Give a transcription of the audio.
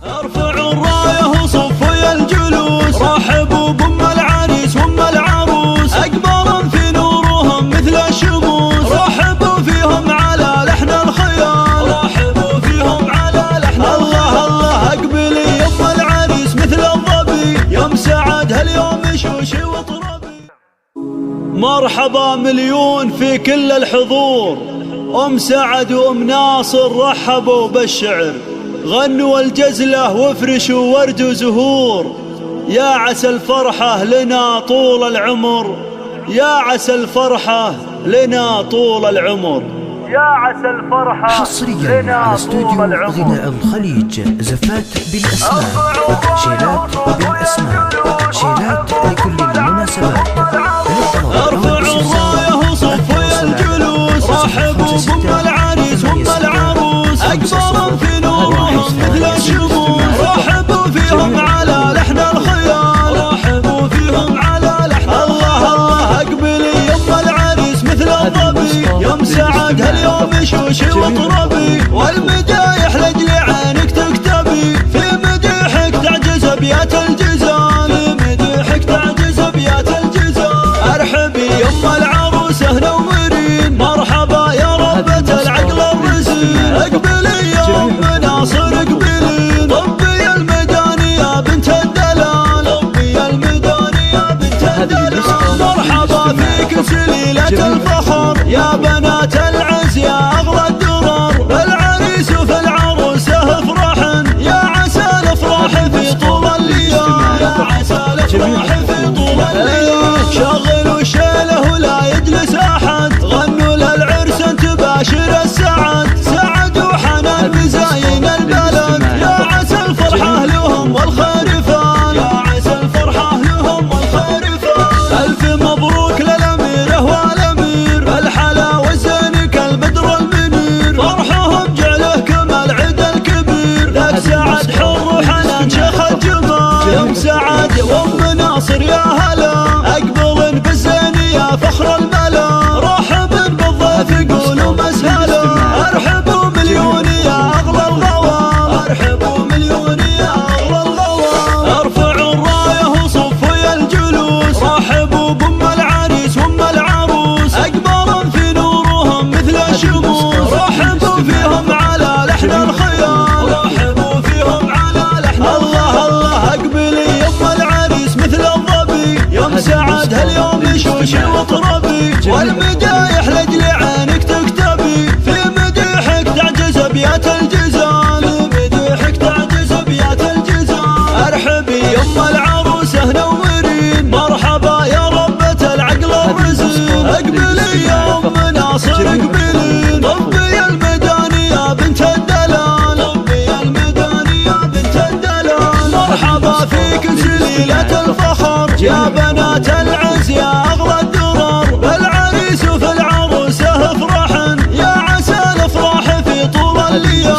ارفعوا الرايه وصفوا يا الجلوس، رحبوا بأم العريس وأم العروس، أقمار في نورهم مثل الشموس، رحبوا فيهم على لحن الخيال، رحبوا فيهم على لحن الله الله. اقبلي يا أم العريس مثل الظبي، يوم سعد هاليوم شوشي وطربي. مرحبا مليون في كل الحضور، أم سعد وأم ناصر رحبوا بالشعر، غنوا الجزلة وافرشوا ورد وزهور، يا عسى الفرحة لنا طول العمر، يا عسى الفرحة لنا طول العمر، يا عسى الفرحة حصريا على استوديو غناء الخليج، زفات بالأسماء، شيلات بالأسماء، شيلات لكل المناسبات. ارفعوا الرايه وصفوا يا الجلوس، رحبوا بأم العريس وأم العروس، أقمار في نورهم مثل الشموس، رحبوا فيهم على لحن الخيال، رحبوا فيهم على لحن الله الله. اقبلي يا أم العريس مثل الظبي، يوم سعد هاليوم شوشي وطربي، والمدايح لأجل عينك تكتبي، في مديحك تعجز أبيات الجزال، في مديحك تعجز أبيات الجزال. ارحبي يا أم العروسة نورين، مرحبا يا ربة العقل الرزين، اقبلي يا أم ناصر اقبلين، طبي الميداني يا بنت الدلال، طبي الميداني يا بنت الدلال. مرحبا فيك سليلة الفخر، يا بنات العز يا أغلى الدرر، العريس وفي العروسة افرحن، يا عسى الافراح في طول الليل، يا عسى الافراح في طول الليل. شغلوا شيله ولا يجلس احد، غنوا للعرس تباشر السعد، سعد وحنان بزاين البلد، يا عسى الفرحة لهم والخير فان، يا عسى الفرحة لهم والخير فان. الف مبروك للاميره والامير، الحلا والزين كالبدر المنير، فرحهم جعله كما العيد الكبير، لك سعد حر وحنان شيخ الجمال، يوم سعد وام ناصر يا هلا، اقبل بالزين يا فخر الملا، رحب بالضيف قولوا مسهلا، ارحبوا مليون يا اغلى الغوام، ارحبوا مليون يا اغلى الغوام. ارفعوا الرايه وصفوا يا الجلوس، رحبوا بأم العريس وأم العروس، أقمار في نورهم مثل الشموس، رحبوا فيهم على لحن الخيال، رحبوا فيهم على لحن الله الله. اقبلي يا أم العريس مثل الظبي، يوم سعد هاليوم شوشي وطربي، والمدايح لأجل عينك تكتبي، في مديحك تعجز أبيات الجزال، في مديحك تعجز أبيات الجزال. ارحبي يا أم العروسة نورين، مرحبا يا ربة العقل الرزين، اقبلي يا أم ناصر اقبلين، طبي الميداني يا بنت الدلال، طبي الميداني يا بنت الدلال. مرحبا فيك سليلة الفخر، يا بنات العز يا أغلى الدرر، العريس وفي العروسة افرحن، يا عسى الافراح في طول الليل.